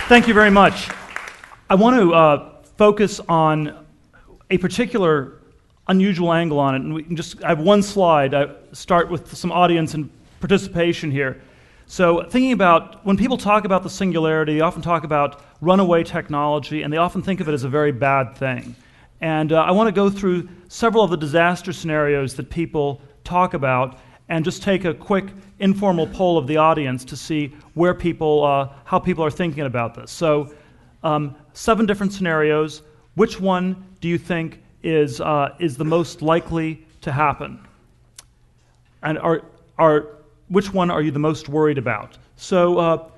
Thank you very much. I want to focus on a particular unusual angle on it, and I have one slide. I start with some audience and participation here. So thinking about, when people talk about the singularity, they often talk about runaway technology, and they often think of it as a very bad thing. And I want to go through several of the disaster scenarios that people talk about and just take a quick informal poll of the audience to see where people, how people are thinking about this. So 7 different scenarios. Which one do you think is the most likely to happen? And which one are you the most worried about? So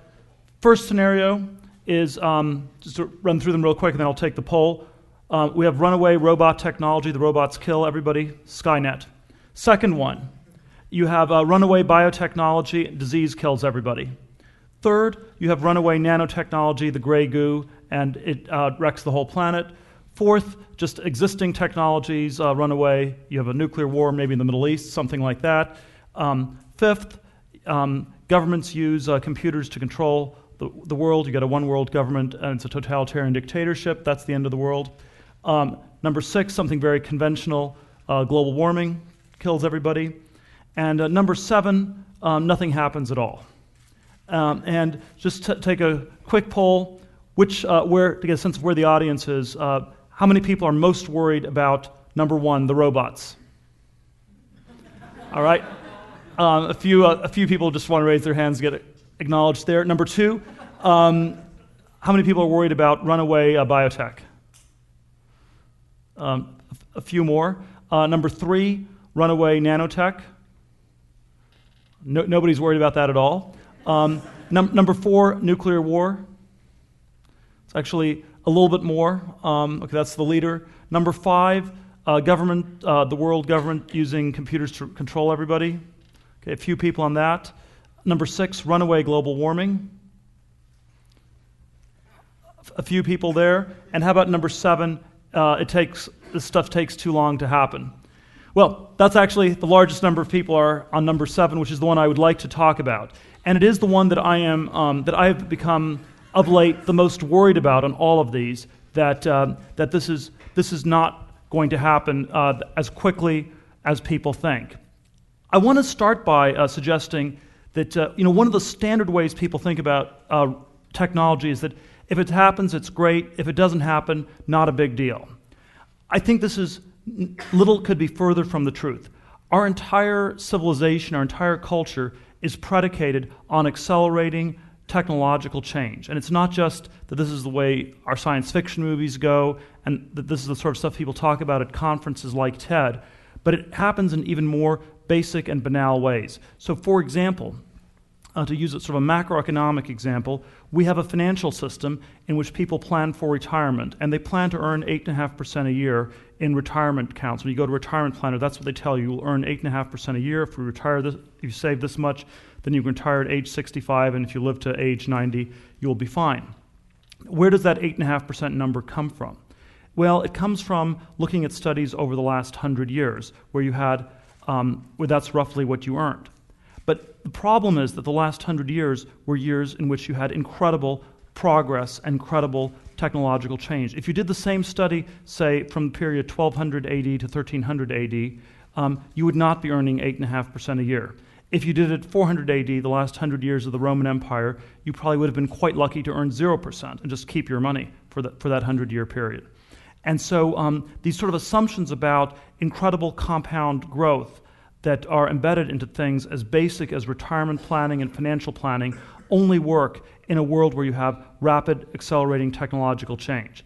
first scenario is, just to run through them real quick and then I'll take the poll. We have runaway robot technology, the robots kill everybody, Skynet. Second one, you have runaway biotechnology, disease kills everybody. Third, you have runaway nanotechnology, the gray goo, and it wrecks the whole planet. Fourth, just existing technologies run away. You have a nuclear war, maybe in the Middle East, something like that. Fifth, governments use computers to control the world. You get a one-world government, and it's a totalitarian dictatorship. That's the end of the world. Number 6, something very conventional, global warming kills everybody. And number 7, nothing happens at all. And just take a quick poll, to get a sense of where the audience is. How many people are most worried about number 1, the robots? All right. A few people just want to raise their hands, get acknowledged there. Number 2, how many people are worried about runaway biotech? A few more. Number 3, runaway nanotech. Nobody's worried about that at all. Number 4, nuclear war. It's actually a little bit more. Okay, that's the leader. Number 5, government, the world government using computers to control everybody. Okay, a few people on that. Number 6, runaway global warming. A few people there. And how about number 7? This stuff takes too long to happen. Well, that's actually the largest number of people are on number 7, which is the one I would like to talk about. And it is the one that I have become of late the most worried about on all of these, that this is not going to happen as quickly as people think. I want to start by suggesting that one of the standard ways people think about technology is that if it happens, it's great. If it doesn't happen, not a big deal. I think little could be further from the truth. Our entire civilization, our entire culture is predicated on accelerating technological change. And it's not just that this is the way our science fiction movies go and that this is the sort of stuff people talk about at conferences like TED, but it happens in even more basic and banal ways. So for example, to use a sort of a macroeconomic example, we have a financial system in which people plan for retirement, and they plan to earn 8.5% a year in retirement accounts. When you go to a retirement planner, that's what they tell you. You'll earn 8.5% a year. If you save this much, then you can retire at age 65, and if you live to age 90, you'll be fine. Where does that 8.5% number come from? Well, it comes from looking at studies over the last 100 years, where that's roughly what you earned. But the problem is that the last 100 years were years in which you had incredible progress and incredible technological change. If you did the same study, say, from the period 1200 AD to 1300 AD, you would not be earning 8.5% a year. If you did it 400 AD, the last 100 years of the Roman Empire, you probably would have been quite lucky to earn 0% and just keep your money for that 100-year period. And so these sort of assumptions about incredible compound growth that are embedded into things as basic as retirement planning and financial planning only work in a world where you have rapid, accelerating technological change.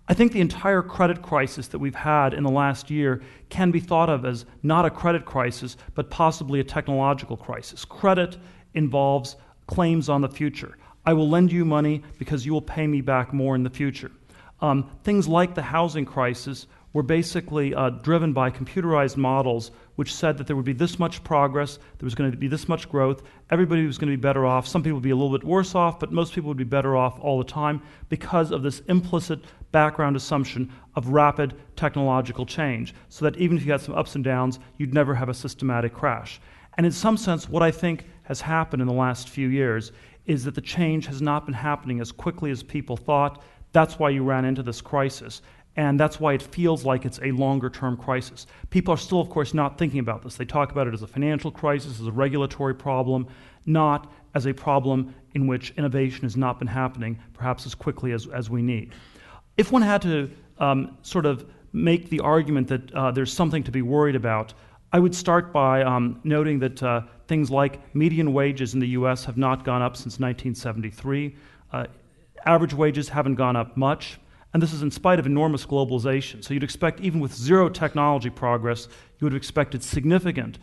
I think the entire credit crisis that we've had in the last year can be thought of as not a credit crisis, but possibly a technological crisis. Credit involves claims on the future. I will lend you money because you will pay me back more in the future. Things like the housing crisis were basically driven by computerized models which said that there would be this much progress, there was going to be this much growth, everybody was going to be better off, some people would be a little bit worse off, but most people would be better off all the time because of this implicit background assumption of rapid technological change, so that even if you had some ups and downs, you'd never have a systematic crash. And in some sense, what I think has happened in the last few years is that the change has not been happening as quickly as people thought. That's why you ran into this crisis. And that's why it feels like it's a longer-term crisis. People are still, of course, not thinking about this. They talk about it as a financial crisis, as a regulatory problem, not as a problem in which innovation has not been happening, perhaps as quickly as we need. If one had to sort of make the argument that there's something to be worried about, I would start by noting that things like median wages in the U.S. have not gone up since 1973. Average wages haven't gone up much. And this is in spite of enormous globalization. So you'd expect, even with zero technology progress, you would have expected significant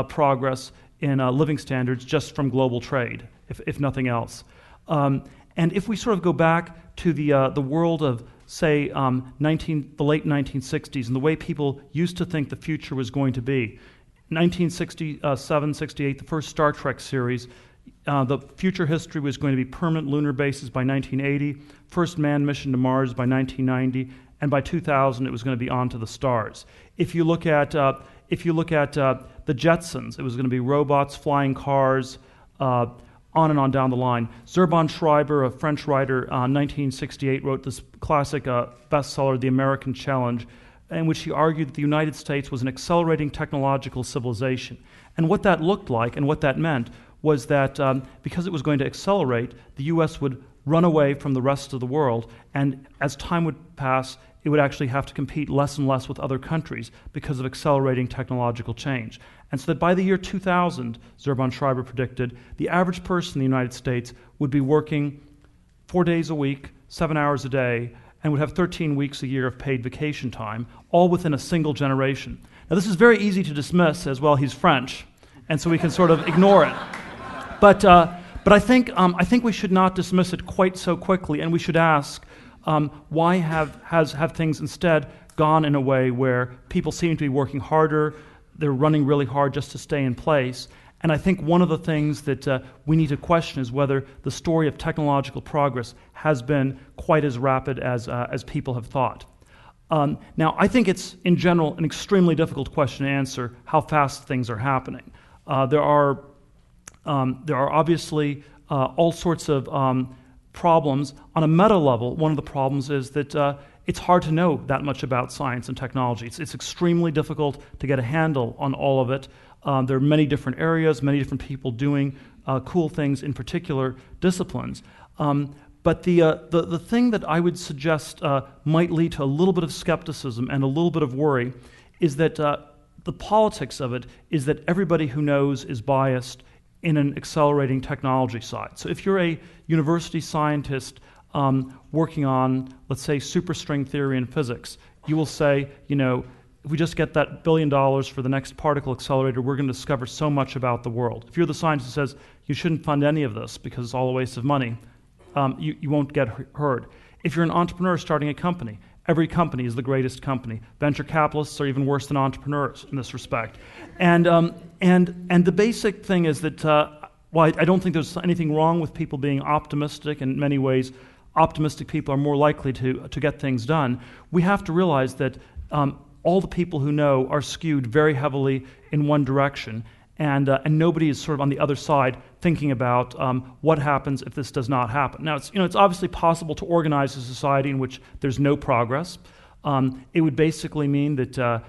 progress in living standards just from global trade, if nothing else. And if we sort of go back to the world of, say, the late 1960s and the way people used to think the future was going to be, 1967, 68, the first Star Trek series, the future history was going to be permanent lunar bases by 1980, first manned mission to Mars by 1990, and by 2000 it was going to be on to the stars. If you look at the Jetsons, it was going to be robots, flying cars, on and on down the line. Zurban Schreiber, a French writer, 1968 wrote this classic bestseller, The American Challenge, in which he argued that the United States was an accelerating technological civilization. And what that looked like and what that meant was that because it was going to accelerate, the U.S. would run away from the rest of the world, and as time would pass, it would actually have to compete less and less with other countries because of accelerating technological change. And so that by the year 2000, Zurban Schreiber predicted, the average person in the United States would be working 4 days a week, 7 hours a day, and would have 13 weeks a year of paid vacation time, all within a single generation. Now this is very easy to dismiss as, well, he's French, and so we can sort of ignore it. But I think we should not dismiss it quite so quickly, and we should ask why have things instead gone in a way where people seem to be working harder, they're running really hard just to stay in place. And I think one of the things that we need to question is whether the story of technological progress has been quite as rapid as people have thought. Now, I think it's, in general, an extremely difficult question to answer how fast things are happening. There are obviously all sorts of problems. On a meta level, one of the problems is that it's hard to know that much about science and technology. It's extremely difficult to get a handle on all of it. There are many different areas, many different people doing cool things in particular disciplines. But the thing that I would suggest might lead to a little bit of skepticism and a little bit of worry is that the politics of it is that everybody who knows is biased in an accelerating technology side. So if you're a university scientist working on, let's say, superstring theory in physics, you will say, if we just get that $1 billion for the next particle accelerator, we're going to discover so much about the world. If you're the scientist who says you shouldn't fund any of this because it's all a waste of money, you won't get heard. If you're an entrepreneur starting a company, every company is the greatest company. Venture capitalists are even worse than entrepreneurs in this respect. And the basic thing is that, while I don't think there's anything wrong with people being optimistic, in many ways, optimistic people are more likely to get things done, we have to realize that all the people who know are skewed very heavily in one direction, and nobody is sort of on the other side thinking about what happens if this does not happen. Now, it's obviously possible to organize a society in which there's no progress. It would basically mean that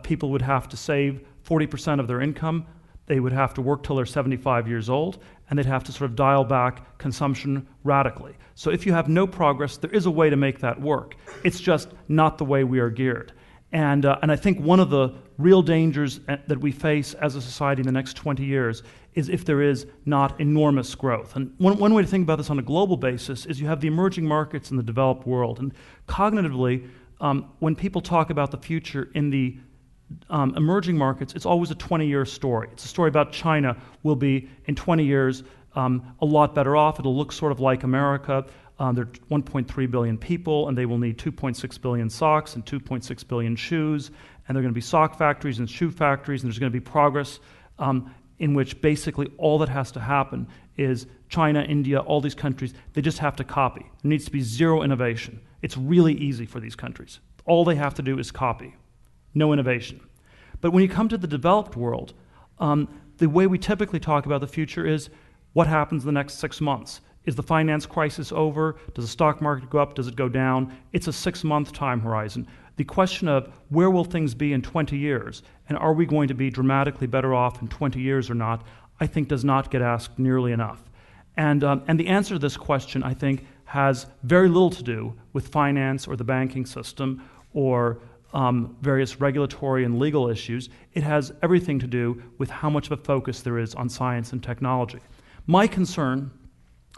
people would have to save 40% of their income. They would have to work till they're 75 years old, and they'd have to sort of dial back consumption radically. So if you have no progress, there is a way to make that work. It's just not the way we are geared. And I think one of the real dangers that we face as a society in the next 20 years is if there is not enormous growth. And one way to think about this on a global basis is you have the emerging markets in the developed world. And cognitively, when people talk about the future in the emerging markets, it's always a 20-year story. It's a story about China will be, in 20 years, a lot better off. It'll look sort of like America. There are 1.3 billion people, and they will need 2.6 billion socks and 2.6 billion shoes, and there are going to be sock factories and shoe factories, and there's going to be progress in which basically all that has to happen is China, India, all these countries, they just have to copy. There needs to be zero innovation. It's really easy for these countries. All they have to do is copy. No innovation. But when you come to the developed world, the way we typically talk about the future is, what happens in the next 6 months? Is the finance crisis over? Does the stock market go up? Does it go down? It's a 6-month time horizon. The question of where will things be in 20 years, and are we going to be dramatically better off in 20 years or not, I think does not get asked nearly enough. And the answer to this question, I think, has very little to do with finance or the banking system or various regulatory and legal issues. It has everything to do with how much of a focus there is on science and technology. My concern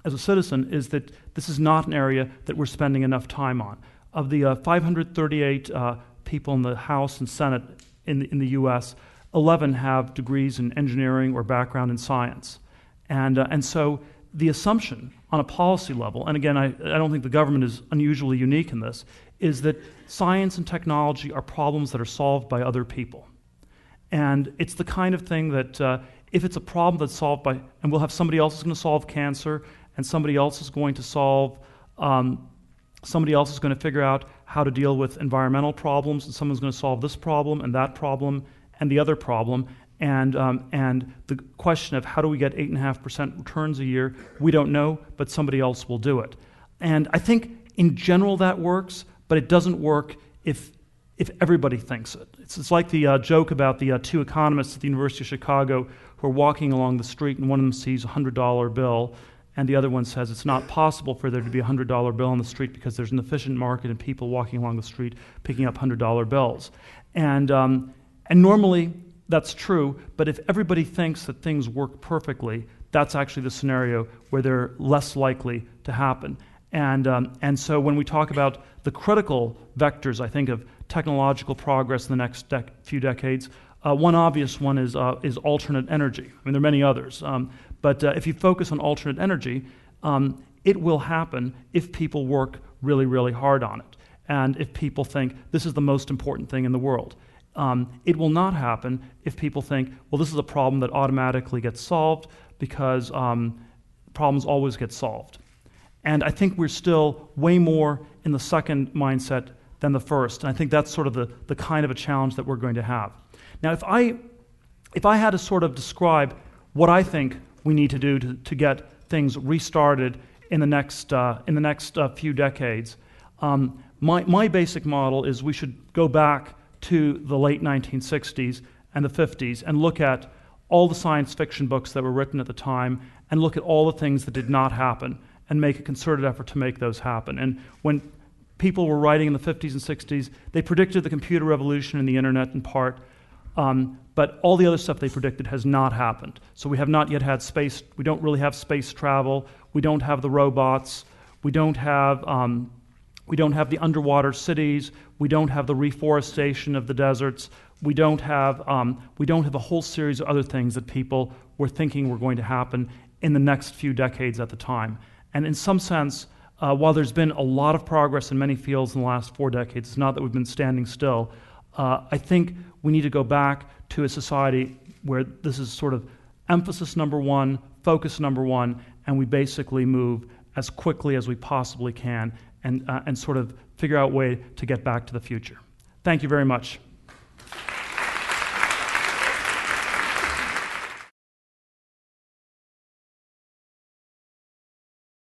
as a citizen is that this is not an area that we're spending enough time on. Of the 538 people in the House and Senate in the U.S., 11 have degrees in engineering or background in science. And so the assumption on a policy level, and again, I don't think the government is unusually unique in this, is that science and technology are problems that are solved by other people. And it's the kind of thing that if it's a problem that's solved by, and we'll have somebody else who's going to solve cancer, and somebody else is going to solve, somebody else is going to figure out how to deal with environmental problems, and someone's going to solve this problem and that problem and the other problem. And the question of how do we get 8.5% returns a year, we don't know, but somebody else will do it. And I think in general that works, but it doesn't work if everybody thinks it. It's like the joke about the two economists at the University of Chicago who are walking along the street, and one of them sees a $100 bill, and the other one says it's not possible for there to be a $100 bill on the street because there's an efficient market and people walking along the street picking up $100 bills. And normally that's true, but if everybody thinks that things work perfectly, that's actually the scenario where they're less likely to happen. And so when we talk about the critical vectors, I think, of technological progress in the next few decades, one obvious one is alternate energy. I mean, there are many others. But if you focus on alternate energy, it will happen if people work really, really hard on it. And if people think this is the most important thing in the world. It will not happen if people think, well, this is a problem that automatically gets solved because problems always get solved. And I think we're still way more in the second mindset than the first. And I think that's sort of the kind of a challenge that we're going to have. Now, if I had to sort of describe what I think we need to do to get things restarted in the next few decades, my basic model is we should go back to the late 1960s and the 50s and look at all the science fiction books that were written at the time and look at all the things that did not happen and make a concerted effort to make those happen. And when people were writing in the 50s and 60s, they predicted the computer revolution and the internet in part, but all the other stuff they predicted has not happened. So we have not yet had space. We don't really have space travel. We don't have the robots. We don't have the underwater cities. We don't have the reforestation of the deserts. We don't have a whole series of other things that people were thinking were going to happen in the next few decades at the time. And in some sense, while there's been a lot of progress in many fields in the last 4 decades, it's not that we've been standing still. I think we need to go back to a society where this is sort of emphasis number one, focus number one, and we basically move as quickly as we possibly can and sort of figure out a way to get back to the future. Thank you very much.